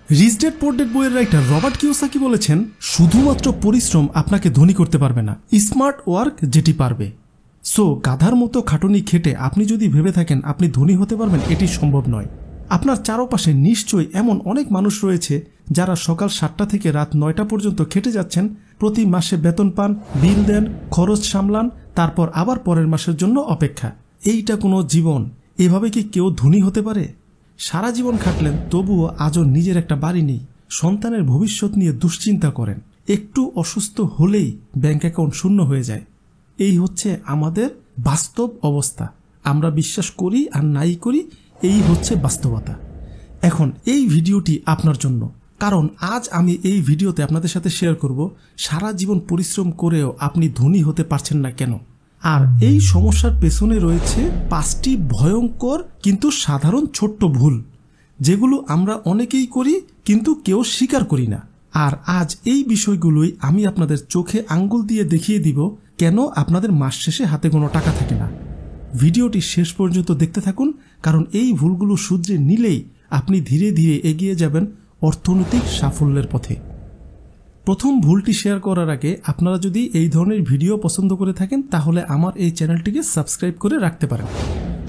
Rich dad poor dad বইয়ের writer Robert Kiyosaki বলেছেন, শুধুমাত্র পরিশ্রম আপনাকে ধনী করতে পারবে না, স্মার্ট ওয়ার্ক যেটি পারবে। সো গাধার মতো খাটুনি খেটে আপনি যদি ভেবে থাকেন আপনি ধনী হতে পারবেন, এটি সম্ভব নয়। আপনার চারপাশে নিশ্চয়ই এমন অনেক মানুষ রয়েছে যারা সকাল 7টা থেকে রাত 9টা পর্যন্ত খেটে যাচ্ছেন, প্রতি মাসে বেতন পান, বিল দেন, খরচ সামলান, তারপর আবার পরের মাসের জন্য অপেক্ষা। এইটা কোনো জীবন? এভাবে কি কেউ ধনী হতে পারে? সারা জীবন খাটলেন, তবুও আজও নিজের একটা বাড়ি নেই, সন্তানের ভবিষ্যৎ নিয়ে দুশ্চিন্তা করেন, একটু অসুস্থ হলেই ব্যাংক অ্যাকাউন্ট শূন্য হয়ে যায়। এই হচ্ছে আমাদের বাস্তব অবস্থা। আমরা বিশ্বাস করি আর নাই করি, এই হচ্ছে বাস্তবতা। এখন এই ভিডিওটি আপনার জন্য, কারণ আজ আমি এই ভিডিওতে আপনাদের সাথে শেয়ার করব সারা জীবন পরিশ্রম করেও আপনি ধনী হতে পারছেন না কেন। আর এই সমস্যার পেছনে রয়েছে 5টি ভয়ঙ্কর কিন্তু সাধারণ ছোট্ট ভুল, যেগুলো আমরা অনেকেই করি কিন্তু কেউ স্বীকার করি না। আর আজ এই বিষয়গুলোই আমি আপনাদের চোখে আঙ্গুল দিয়ে দেখিয়ে দিব কেন আপনাদের মাস শেষে হাতে কোনো টাকা থাকে না। ভিডিওটি শেষ পর্যন্ত দেখতে থাকুন, কারণ এই ভুলগুলো শুধরে নিলেই আপনি ধীরে ধীরে এগিয়ে যাবেন অর্থনৈতিক সাফল্যের পথে। প্রথম ভুলটি শেয়ার করার আগে আপনারা যদি এই ধরনের ভিডিও পছন্দ করে থাকেন তাহলে আমার এই চ্যানেলটিকে সাবস্ক্রাইব করে রাখতে পারেন।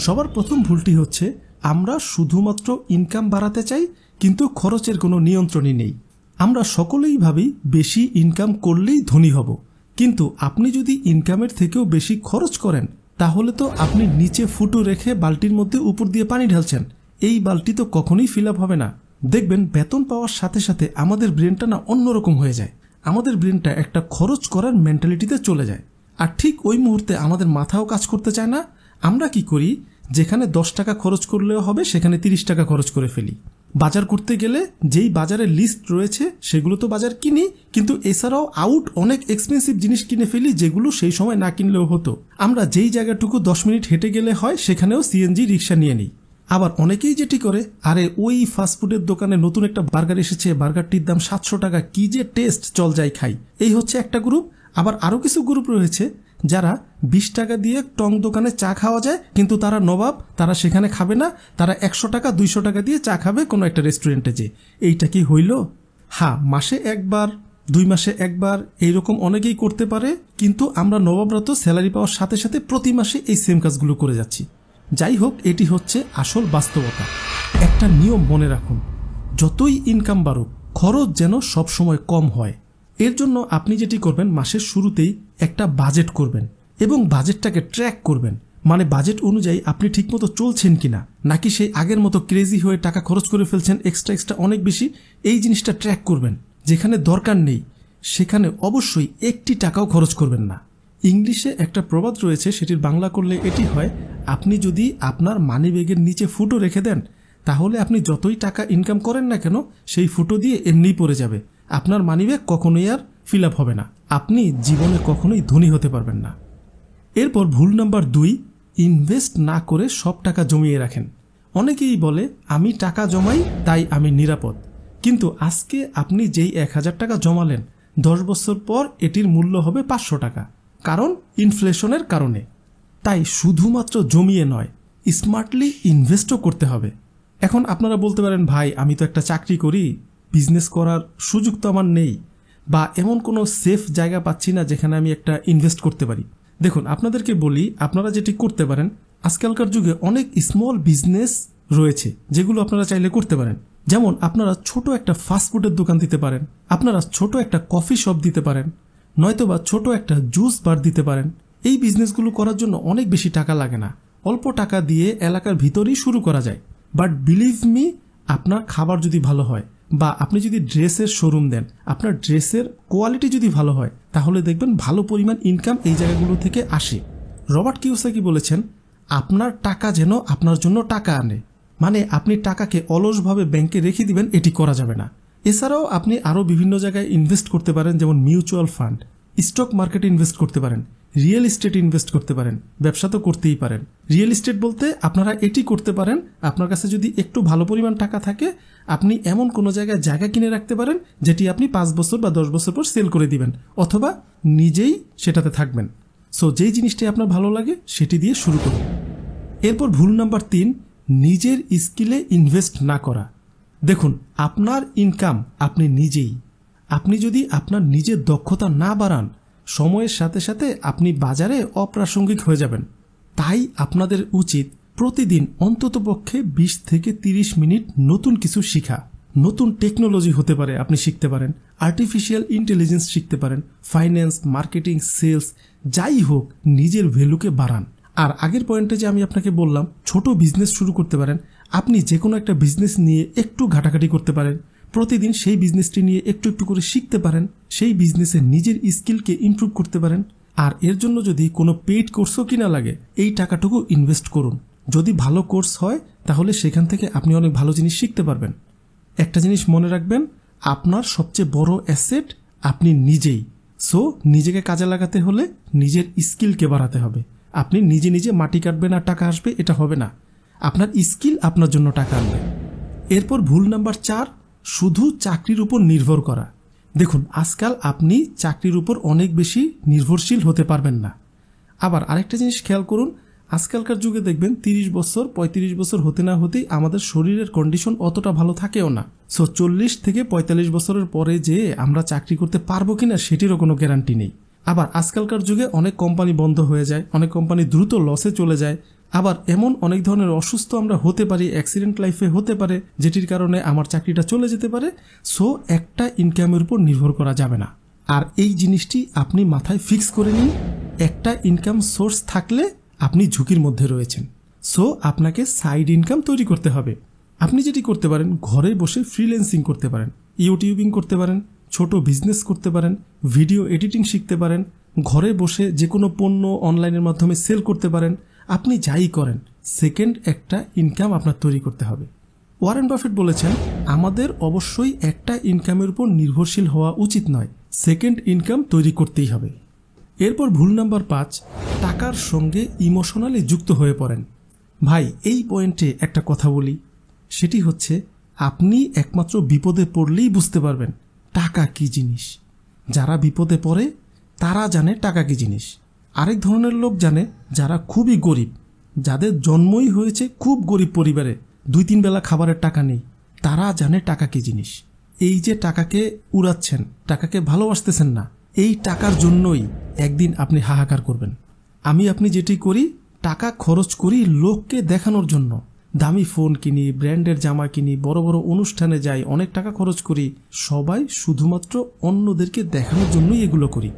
সবার প্রথম ভুলটি হচ্ছে, আমরা শুধুমাত্র ইনকাম বাড়াতে চাই কিন্তু খরচের কোনো নিয়ন্ত্রণই নেই। আমরা সকলেই ভাবি বেশি ইনকাম করলেই ধনী হব, কিন্তু আপনি যদি ইনকামের থেকেও বেশি খরচ করেন তাহলে তো আপনি নিচে ফুটো রেখে বালতির মধ্যে উপর দিয়ে পানি ঢালছেন। এই বালতি তো কখনোই ফিল আপ হবে না। দেখবেন বেতন পাওয়ার সাথে সাথে আমাদের ব্রেনটা না অন্যরকম হয়ে যায়। আমাদের ব্রেনটা একটা খরচ করার মেন্টালিটিতে চলে যায়, আর ঠিক ওই মুহূর্তে আমাদের মাথাও কাজ করতে চায় না। আমরা কি করি, যেখানে 10 টাকা খরচ করলেও হবে সেখানে 30 টাকা খরচ করে ফেলি। বাজার করতে গেলে যেই বাজারের লিস্ট রয়েছে সেগুলো তো বাজার কিনি, কিন্তু এছাড়াও অনেক এক্সপেন্সিভ জিনিস কিনে ফেলি যেগুলো সেই সময় না কিনলেও হতো। আমরা যেই জায়গাটুকু 10 মিনিট হেঁটে গেলে হয় সেখানেও সিএনজি রিক্সা নিয়ে নিই। আবার অনেকেই যেটি করে, আরে ওই ফাস্টফুডের দোকানে নতুন একটা বার্গার এসেছে, বার্গারটির দাম 700 টাকা, কি যে টেস্ট, চল যাই খাই। এই হচ্ছে একটা গ্রুপ। আবার আরও কিছু গ্রুপ রয়েছে যারা 20 টাকা দিয়ে টং দোকানে চা খাওয়া যায়, কিন্তু তারা নবাব, তারা সেখানে খাবে না, তারা 100 টাকা 200 টাকা দিয়ে চা খাবে কোনো একটা রেস্টুরেন্টে। যে এইটা কি হইল? হ্যাঁ, মাসে একবার, 2 মাসে একবার এইরকম অনেকেই করতে পারে, কিন্তু আমরা নবাবরা তো স্যালারি পাওয়ার সাথে সাথে প্রতি মাসে এই সেম কাজগুলো করে যাচ্ছি। যাই হোক, এটি হচ্ছে আসল বাস্তবতা। একটা নিয়ম মনে রাখুন, যতই ইনকাম বাড়ুক খরচ যেন সবসময় কম হয়। এর জন্য আপনি যেটি করবেন, মাসের শুরুতেই একটা বাজেট করবেন এবং বাজেটটাকে ট্র্যাক করবেন। মানে বাজেট অনুযায়ী আপনি ঠিকমতো চলছেন কিনা, নাকি সেই আগের মতো ক্রেজি হয়ে টাকা খরচ করে ফেলছেন এক্সট্রা অনেক বেশি, এই জিনিসটা ট্র্যাক করবেন। যেখানে দরকার নেই সেখানে অবশ্যই 1টি টাকাও খরচ করবেন না। ইংলিশে একটা প্রবাদ রয়েছে, সেটির বাংলা করলে এটি হয়, আপনি যদি আপনার মানি ব্যাগের নিচে ফুটো রেখে দেন তাহলে আপনি যতই টাকা ইনকাম করেন না কেন সেই ফুটো দিয়ে এমনিই পড়ে যাবে। আপনার মানি ব্যাগ কখনোই আর ফিল আপ হবে না, আপনি জীবনে কখনোই ধনী হতে পারবেন না। এরপর ভুল নাম্বার 2, ইনভেস্ট না করে সব টাকা জমিয়ে রাখেন। অনেকেই বলে আমি টাকা জমাই তাই আমি নিরাপদ, কিন্তু আজকে আপনি যেই 1000 টাকা জমালেন 10 বছর পর এটির মূল্য হবে 500 টাকা, কারণ ইনফ্লেশনের কারণে। তাই শুধুমাত্র জমিয়ে নয়, স্মার্টলি ইনভেস্টও করতে হবে। এখন আপনারা বলতে পারেন, ভাই আমি তো একটা চাকরি করি, বিজনেস করার সুযোগ তো আমার নেই, বা এমন কোনো সেফ জায়গা পাচ্ছি না যেখানে আমি একটা ইনভেস্ট করতে পারি। দেখুন, আপনাদেরকে বলি, আপনারা যেটি করতে পারেন, আজকালকার যুগে অনেক স্মল বিজনেস রয়েছে যেগুলো আপনারা চাইলে করতে পারেন। যেমন আপনারা ছোট একটা ফাস্টফুডের দোকান দিতে পারেন, আপনারা ছোট একটা কফি শপ দিতে পারেন, নয়তোবা ছোট একটা জুস বার দিতে পারেন। এই বিজনেসগুলো করার জন্য অনেক বেশি টাকা লাগে না, অল্প টাকা দিয়ে এলাকার ভিতরেই শুরু করা যায়। বাট বিলিভ মি, আপনার খাবার যদি ভালো হয় বা আপনি যদি ড্রেসের শোরুম দেন, আপনার ড্রেসের কোয়ালিটি যদি ভালো হয় তাহলে দেখবেন ভালো পরিমাণ ইনকাম এই জায়গাগুলো থেকে আসে। রবার্ট কিওসাকি বলেছেন, আপনার টাকা যেন আপনার জন্য টাকা আনে। মানে আপনি টাকাকে অলসভাবে ব্যাংকে রেখে দিবেন, এটি করা যাবে না। এছাড়াও আপনি আরও বিভিন্ন জায়গায় ইনভেস্ট করতে পারেন, যেমন মিউচুয়াল ফান্ড, স্টক মার্কেটে ইনভেস্ট করতে পারেন, রিয়েল এস্টেট ইনভেস্ট করতে পারেন, ব্যবসা তো করতেই পারেন। রিয়েল এস্টেট বলতে আপনারা এটি করতে পারেন, আপনার কাছে যদি একটু ভালো পরিমাণ টাকা থাকে আপনি এমন কোনো জায়গায় জায়গা কিনে রাখতে পারেন যেটি আপনি 5 বছর বা 10 বছর পর সেল করে দিবেন, অথবা নিজেই সেটাতে থাকবেন। সো যেই জিনিসটি আপনার ভালো লাগে সেটি দিয়ে শুরু করুন। এরপর ভুল নাম্বার 3, নিজের স্কিলে ইনভেস্ট না করা। দেখুন, আপনার ইনকাম আপনি নিজেই। আপনি যদি আপনার নিজের দক্ষতা না বাড়ান, সময়ের সাথে সাথে আপনি বাজারে অপ্রাসঙ্গিক হয়ে যাবেন। তাই আপনাদের উচিত প্রতিদিন অন্ততপক্ষে 20 থেকে 30 মিনিট নতুন কিছু শেখা। নতুন টেকনোলজি হতে পারে, আপনি শিখতে পারেন, আর্টিফিশিয়াল ইন্টেলিজেন্স শিখতে পারেন, ফাইন্যান্স, মার্কেটিং, সেলস, যাই হোক, নিজের ভ্যালুকে বাড়ান। আর আগের পয়েন্টে যে আমি আপনাকে বললাম, ছোট বিজনেস শুরু করতে পারেন। আপনি যে কোনো একটা বিজনেস নিয়ে একটু ঘাটাঘাটি করতে পারেন, প্রতিদিন সেই বিজনেসটি নিয়ে একটু একটু করে শিখতে পারেন, সেই বিজনেসে নিজের স্কিলকে ইমপ্রুভ করতে পারেন। আর এর জন্য যদি কোনো পেইড কোর্সও কিনা লাগে, এই টাকাটুকু ইনভেস্ট করুন। যদি ভালো কোর্স হয় তাহলে সেখান থেকে আপনি অনেক ভালো জিনিস শিখতে পারবেন। একটা জিনিস মনে রাখবেন, আপনার সবচেয়ে বড় অ্যাসেট আপনি নিজেই। সো নিজেকে কাজে লাগাতে হলে নিজের স্কিলকে বাড়াতে হবে। আপনি নিজে নিজে মাটি কাটবেন আর টাকা আসবে, এটা হবে না। আপনার স্কিল আপনার জন্য টাকা আনবে। এরপর ভুল নাম্বার 4, শুধু চাকরির উপর নির্ভর করা। দেখুন, আজকাল আপনি চাকরির উপর অনেক বেশি নির্ভরশীল হতে পারবেন না। আবার আরেকটা জিনিস খেয়াল করুন, আজকালকার যুগে দেখবেন 30 বছর 35 বছর হতে না হতেই আমাদের শরীরের কন্ডিশন অতটা ভালো থাকেও না। সো 40 থেকে 45 বছরের পরে যে আমরা চাকরি করতে পারবো কিনা সেটিরও কোনো গ্যারান্টি নেই। আবার আজকালকার যুগে অনেক কোম্পানি বন্ধ হয়ে যায়, অনেক কোম্পানি দ্রুত লসে চলে যায়। আবার এমন অনেক ধরনের অসুস্থ আমরা হতে পারি, অ্যাক্সিডেন্ট লাইফে হতে পারে, যেটির কারণে আমার চাকরিটা চলে যেতে পারে। সো একটা ইনকামের উপর নির্ভর করা যাবে না। আর এই জিনিসটি আপনি মাথায় ফিক্স করে নিন, একটা ইনকাম সোর্স থাকলে আপনি ঝুঁকির মধ্যে রয়েছেন। সো আপনাকে সাইড ইনকাম তৈরি করতে হবে। আপনি যেটি করতে পারেন, ঘরে বসে ফ্রিল্যান্সিং করতে পারেন, ইউটিউবিং করতে পারেন, ছোট বিজনেস করতে পারেন, ভিডিও এডিটিং শিখতে পারেন, ঘরে বসে যে কোনো পণ্য অনলাইনের মাধ্যমে সেল করতে পারেন। আপনি যাই করেন, সেকেন্ড একটা ইনকাম আপনার তৈরি করতে হবে। ওয়ারেন বাফেট বলেছেন, আমাদের অবশ্যই একটা ইনকামের উপর নির্ভরশীল হওয়া উচিত নয়, সেকেন্ড ইনকাম তৈরি করতেই হবে। এরপর ভুল নাম্বার 5, টাকার সঙ্গে ইমোশনালি যুক্ত হয়ে পড়েন। ভাই, এই পয়েন্টে একটা কথা বলি, সেটি হচ্ছে আপনি একমাত্র বিপদে পড়লেই বুঝতে পারবেন টাকা কি জিনিস। যারা বিপদে পড়ে তারা জানে টাকা কি জিনিস। আরেক ধরনের লোক জানে যারা খুবই গরিব, যাদের জন্মই হয়েছে খুব গরিব পরিবারে, 2-3 বেলা খাবারের টাকা নেই, তারা জানে টাকা কি জিনিস। এই যে টাকাকে উড়াচ্ছেন, টাকাকে ভালোবাসতেছেন না, এই টাকার জন্যই একদিন আপনি হাহাকার করবেন। আপনি যেটি করি, টাকা খরচ করি লোককে দেখানোর জন্য। দামি ফোন কিনি, ব্র্যান্ডের জামা কিনি, বড় বড় অনুষ্ঠানে যাই, অনেক টাকা খরচ করি, সবাই শুধুমাত্র অন্যদেরকে দেখানোর জন্যই এগুলো করি।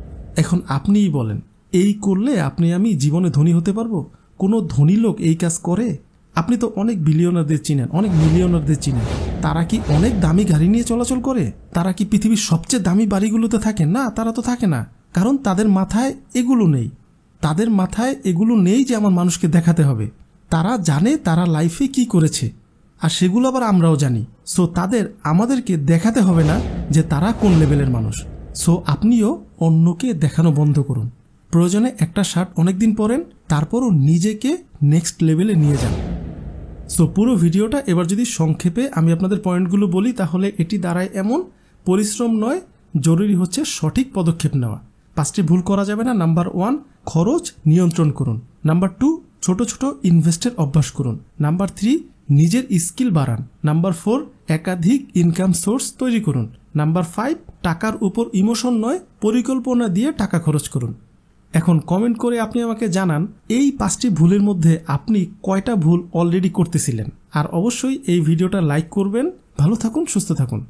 এখন আপনিই বলেন, এই করলে আমি জীবনে ধনী হতে পারবো? কোনো ধনী লোক এই কাজ করে? আপনি তো অনেক বিলিয়নারদের চিনেন, অনেক মিলিয়নারদের চিনেন। তারা কি অনেক দামি গাড়ি নিয়ে চলাচল করে? তারা কি পৃথিবীর সবচেয়ে দামি বাড়িগুলোতে থাকে? না, তারা তো থাকে না। কারণ তাদের মাথায় এগুলো নেই। তাদের মাথায় এগুলো নেই যে আমার মানুষকে দেখাতে হবে। তারা জানে তারা লাইফে কি করেছে, আর সেগুলো আবার আমরাও জানি। সো আমাদেরকে দেখাতে হবে না যে তারা কোন লেভেলের মানুষ। সো আপনিও অন্যকে দেখানো বন্ধ করুন। প্রয়োজনে একটা শার্ট অনেকদিন পরেন, তারপরও নিজেকে নেক্সট লেভেলে নিয়ে যান। সো পুরো ভিডিওটা এবার যদি সংক্ষেপে আমি আপনাদের পয়েন্টগুলো বলি, তাহলে এটি দাঁড়ায় এমন: পরিশ্রম নয়, জরুরি হচ্ছে সঠিক পদক্ষেপ নেওয়া। 5টি ভুল করা যাবে না। নাম্বার 1, খরচ নিয়ন্ত্রণ করুন। নাম্বার 2, ছোট ছোট ইনভেস্টের অভ্যাস করুন। নাম্বার 3, নিজের স্কিল বাড়ান। নাম্বার 4, একাধিক ইনকাম সোর্স তৈরি করুন। নাম্বার 5, টাকার উপর ইমোশন নয়, পরিকল্পনা দিয়ে টাকা খরচ করুন। এখন কমেন্ট করে আপনি আমাকে জানান, এই 5টি ভুলের মধ্যে আপনি কয়টা ভুল অলরেডি করতেছিলেন। আর অবশ্যই এই ভিডিওটা লাইক করবেন। ভালো থাকুন, সুস্থ থাকুন।